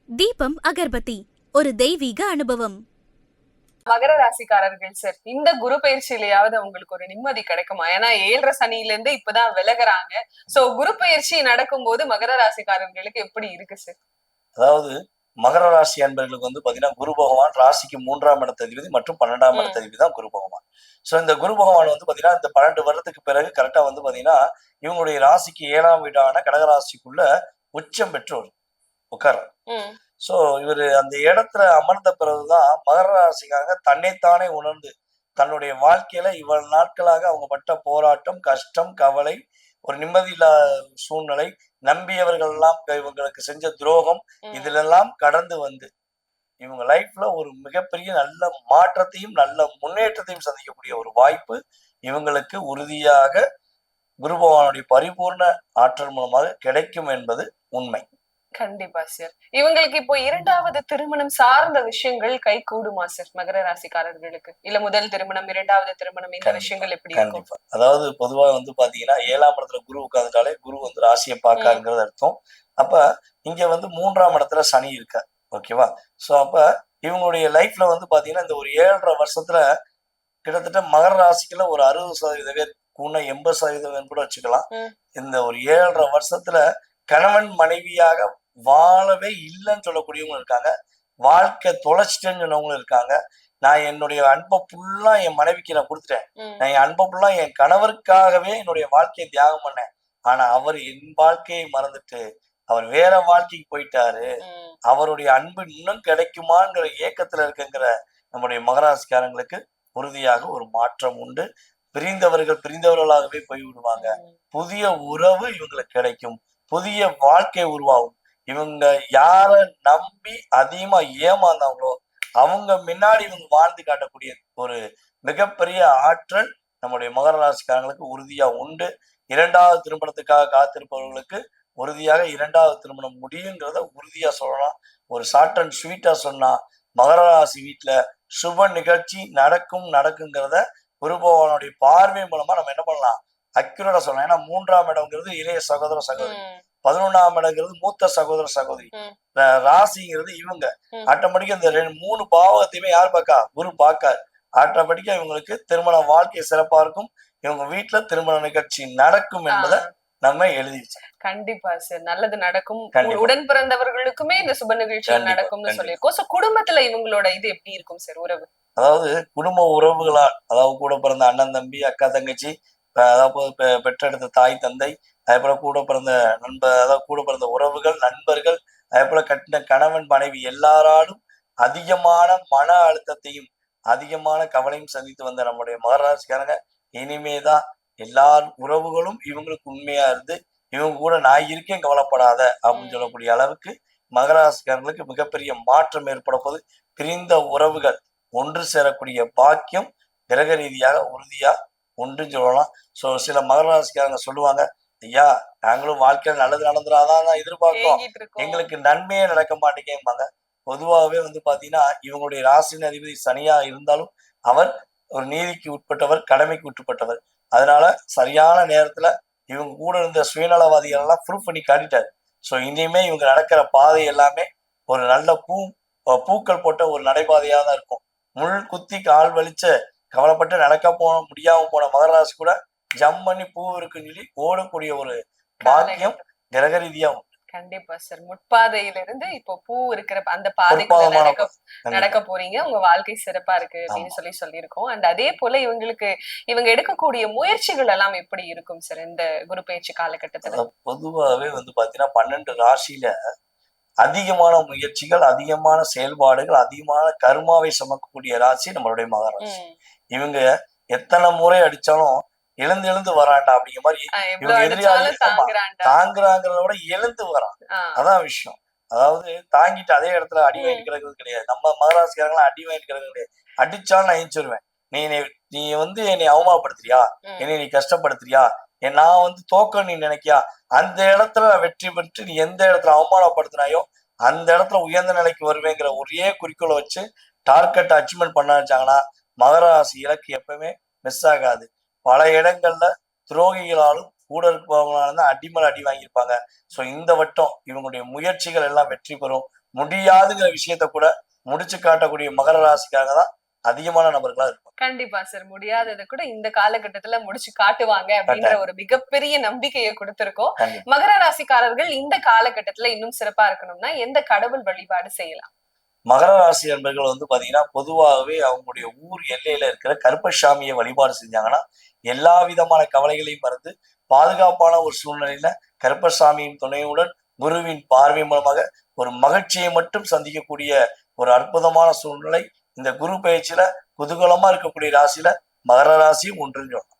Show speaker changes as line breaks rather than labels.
தீபம் அகர்பத்தி ஒரு தெய்வீக அனுபவம்.
மகர ராசிக்காரர்கள் சார், இந்த குரு பயிற்சியிலயாவது அவங்களுக்கு ஒரு நிம்மதி கிடைக்குமா? ஏன்னா 7:30 சனியில இருந்து இப்பதான் விலகுறாங்க. சோ குரு பயிற்சி நடக்கும் போது மகர ராசிக்காரர்களுக்கு எப்படி இருக்கு சார்?
அதாவது மகர ராசி அன்பர்களுக்கு பாத்தீங்கன்னா குரு பகவான் ராசிக்கு 3ஆம் இடத்ததிபதி மற்றும் 12ஆம் இடத்ததிபதி தான் குரு பகவான். சோ இந்த குரு பகவான் பாத்தீங்கன்னா இந்த 12 வருடத்துக்கு பிறகு கரெக்டா பாத்தீங்கன்னா இவங்களுடைய ராசிக்கு 7ஆம் வீடான கடகராசிக்குள்ள உச்சம் பெற்று உட்கார. சோ இவரு அந்த இடத்துல அமர்ந்த பிறகுதான் மகர ராசிக்காக தன்னைத்தானே உணர்ந்து தன்னுடைய வாழ்க்கையில இவ்வளவு நாட்களாக அவங்க பட்ட போராட்டம், கஷ்டம், கவலை, ஒரு நிம்மதியில்லாத சூழ்நிலை, நம்பியவர்கள் எல்லாம் இவங்களுக்கு செஞ்ச துரோகம், இதுலெல்லாம் கடந்து இவங்க லைஃப்ல ஒரு மிகப்பெரிய நல்ல மாற்றத்தையும் நல்ல முன்னேற்றத்தையும் சந்திக்கக்கூடிய ஒரு வாய்ப்பு இவங்களுக்கு உறுதியாக குரு பகவானுடைய பரிபூர்ண ஆற்றல் மூலமாக கிடைக்கும் என்பது உண்மை.
கண்டிப்பா சார். இவங்களுக்கு இப்போ 2வது திருமணம் சார்ந்த விஷயங்கள் கை கூடுமா சார் மகர ராசிக்காரர்களுக்கு? இல்ல முதல் திருமணம், 2வது திருமணம், இந்த விஷயங்கள் எப்படி இருக்கும்?
அதாவது பொதுவா பாத்தீங்கன்னா 7ஆம் இடத்துல குரு உட்கார்ந்துட்டாலே குரு ராசியை பார்க்காருங்கிறது அர்த்தம். அப்ப இங்க 3ஆம் இடத்துல சனி இருக்க. ஓகேவா? சோ அப்ப இவங்களுடைய லைஃப்ல பாத்தீங்கன்னா இந்த ஒரு 7.5 வருஷத்துல கிட்டத்தட்ட மகர ராசிக்குள்ள ஒரு 60% பேர் கூட 80% கூட வச்சுக்கலாம். இந்த ஒரு 7.5 வருஷத்துல கணவன் மனைவியாக வாழவே இல்லைன்னு சொல்லக்கூடியவங்க இருக்காங்க. வாழ்க்கை தொலைச்சிட்டேன்னு சொன்னவங்களும் இருக்காங்க. நான் என்னுடைய அன்பை ஃபுல்லா என் மனைவிக்கு நான் கொடுத்துட்டேன். நான் என் அன்பை ஃபுல்லா என் கணவருக்காகவே என்னுடைய வாழ்க்கையை தியாகம் பண்ணேன். ஆனா அவர் என் வாழ்க்கையை மறந்துட்டு அவர் வேற வாழ்க்கைக்கு போயிட்டாரு. அவருடைய அன்பு இன்னும் கிடைக்குமாங்கிற ஏக்கத்துல இருக்குங்கிற நம்முடைய மகராசிக்காரங்களுக்கு உறுதியாக ஒரு மாற்றம் உண்டு. பிரிந்தவர்களாகவே போய் விடுவாங்க. புதிய உறவு இவங்களுக்கு கிடைக்கும். புதிய வாழ்க்கை உருவாகும். இவங்க யார நம்பி அதிகமா ஏமாந்தாங்களோ அவங்க முன்னாடி இவங்க வாழ்ந்து காட்டக்கூடிய ஒரு மிகப்பெரிய ஆற்றல் நம்முடைய மகர ராசிக்காரங்களுக்கு உறுதியா உண்டு. 2வது திருமணத்துக்காக காத்திருப்பவர்களுக்கு உறுதியாக 2வது திருமணம் முடியுங்கிறத உறுதியா சொல்லலாம். ஒரு ஷார்ட் அண்ட் ஸ்வீட்டா சொன்னா மகர ராசி வீட்டுல சுப நிகழ்ச்சி நடக்குங்கிறத குரு பகவானுடைய பார்வை மூலமா நம்ம என்ன பண்ணலாம், அக்யூரேட்டா சொல்லலாம். ஏன்னா 3ஆம் இடம்ங்கிறது இளைய சகோதர சகோதரி, 11ஆம் இடங்கிறது மூத்த சகோதர சகோதரி, ராசிங்கிறது இவங்க. ஆட்டோமேட்டிக்கா இந்த 3 பாவத்தையுமே யார் பார்க்கா? குரு பார்க்காரு. ஆட்டோமேட்டிக்கா இவங்களுக்கு திருமண வாழ்க்கை சிறப்பா இருக்கும். இவங்க வீட்டுல திருமண நிகழ்ச்சி நடக்கும் என்பதை நம்ம எழுதிச்சோம்.
கண்டிப்பா சார், நல்லது நடக்கும். உடன் பிறந்தவர்களுக்குமே இந்த சுப நிகழ்ச்சி நடக்கும்னு சொல்லியிருக்கோம். சோ குடும்பத்துல இவங்களோட இது எப்படி இருக்கும் சார் உறவு?
அதாவது குடும்ப உறவுகளால், அதாவது கூட பிறந்த அண்ணன் தம்பி, அக்கா தங்கச்சி, அதாவது பெற்றெடுத்த தாய் தந்தை, அதே போல கூட பிறந்த அதாவது கூட பிறந்த உறவுகள், நண்பர்கள், அதே போல கட்டின கணவன் மனைவி எல்லாராலும் அதிகமான மன அழுத்தத்தையும் அதிகமான கவலையும் சந்தித்து வந்த நம்முடைய மகராசிக்காரங்க இனிமேதான் எல்லா உறவுகளும் இவங்களுக்கு உண்மையா இருந்து இவங்க கூட நான் இருக்கேன் கவலைப்படாத அப்படின்னு சொல்லக்கூடிய அளவுக்கு மகராசிக்காரங்களுக்கு மிகப்பெரிய மாற்றம் ஏற்பட போது பிரிந்த உறவுகள் ஒன்று சேரக்கூடிய பாக்கியம் கிரக ரீதியாக உறுதியா ஒன்றுன்னு சொல்லலாம். ஸோ சில மகராசிக்காரங்க சொல்லுவாங்க, ஐயா நாங்களும் வாழ்க்கையில நல்லது நடந்துடாதான் எதிர்பார்க்கிறோம், எங்களுக்கு நன்மையே நடக்க மாட்டேங்கும்பாங்க. பொதுவாகவே பாத்தீங்கன்னா இவங்களுடைய ராசியின் அதிபதி சனியா இருந்தாலும் அவர் ஒரு நீதிக்கு உட்பட்டவர், கடமைக்கு உட்பட்டவர். அதனால சரியான நேரத்துல இவங்க கூட இருந்த சுயநலவாதிகள் எல்லாம் ப்ரூவ் பண்ணி காட்டிட்டாரு. ஸோ இனிமே இவங்க நடக்கிற பாதை எல்லாமே ஒரு நல்ல பூக்கள் போட்ட ஒரு நடைபாதையா தான் இருக்கும். முள் குத்தி கால் வலிச்ச கவலைப்பட்டு நடக்க முடியாம போன மகராசி கூட ஜம் பண்ணி பூ இருக்குன்னு சொல்லி ஓடக்கூடிய ஒரு பாக்கியம் கிரக ரீதியா.
கண்டிப்பா சார், முட்பாதையிலிருந்து இப்போ பூ இருக்கிற அந்த பாதைக்குள்ள நடக்க போறீங்க. உங்க வாழ்க்கை சிறப்பா இருக்கு அப்படின்னு சொல்லியிருக்கோம். அண்ட் அதே போல இவங்க எடுக்கக்கூடிய முயற்சிகள் எல்லாம் எப்படி இருக்கும் சார் இந்த குரு பயிற்சி காலகட்டத்துல?
பொதுவாகவே பாத்தீங்கன்னா 12 ராசியில அதிகமான முயற்சிகள், அதிகமான செயல்பாடுகள், அதிகமான கர்மாவை சுமக்கக்கூடிய ராசி நம்மளுடைய மகராசி. இவங்க எத்தனை முறை அடிச்சாலும் எழுந்து வராண்டா அப்படிங்கிற மாதிரி இவங்க எதிரியாலே தாங்குறாங்கிறத விட எழுந்து வரான். அதான் விஷயம். அதாவது தாங்கிட்டு அதே இடத்துல அடி வாங்கிட்டு கிடக்கிறது கிடையாது. நம்ம மகராசிக்காரங்களாம் அடி வாங்கிட்டு கிடக்கிறது கிடையாது. அடிச்சாலும் நான் எஞ்சிருவேன். நீ என்னை அவமானப்படுத்துறியா, என்னை நீ கஷ்டப்படுத்துறியா, நான் தோக்க நீ நினைக்கியா, அந்த இடத்துல வெற்றி பெற்று நீ எந்த இடத்துல அவமானப்படுத்தினாயோ அந்த இடத்துல உயர்ந்த நிலைக்கு வருவேங்கிற ஒரே குறிக்கோளை வச்சு டார்கெட் அச்சீவ்மெண்ட் பண்ண வச்சாங்கன்னா மகராசி இலக்கு எப்பவுமே மிஸ் ஆகாது. பல இடங்கள்ல துரோகிகளாலும் கூட இருப்பவங்களால தான் அடிமலை அடி வாங்கியிருப்பாங்க. ஸோ இந்த வட்டம் இவங்களுடைய முயற்சிகள் எல்லாம் வெற்றி பெறும். முடியாதுங்கிற விஷயத்த கூட முடிச்சு காட்டக்கூடிய மகர ராசிக்காக தான் அதிகமான நபர்களா இருக்கும்.
கண்டிப்பா சார். முடியாததை கூட இந்த காலகட்டத்துல முடிச்சு காட்டுவாங்க அப்படின்ற ஒரு மிகப்பெரிய நம்பிக்கையை கொடுத்திருக்கோம். மகர ராசிக்காரர்கள் இந்த காலகட்டத்துல இன்னும் சிறப்பா இருக்கணும்னா எந்த கடவுள் வழிபாடு செய்யலாம்?
மகர ராசி என்பர்கள் வந்து பாத்தீங்கன்னா பொதுவாகவே அவங்களுடைய ஊர் எல்லையில இருக்கிற கருப்பசாமியை வழிபாடு செஞ்சாங்கன்னா எல்லா விதமான கவலைகளையும் மறந்து பாதுகாப்பான ஒரு சூழ்நிலையில கருப்பசாமியின் துணையுடன் குருவின் பார்வை மூலமாக ஒரு மகிழ்ச்சியை மட்டும் சந்திக்கக்கூடிய ஒரு அற்புதமான சூழ்நிலை இந்த குரு பயிற்சியில குதூகலமா இருக்கக்கூடிய ராசியில மகர ராசியும் ஒன்றுன்னு சொல்லலாம்.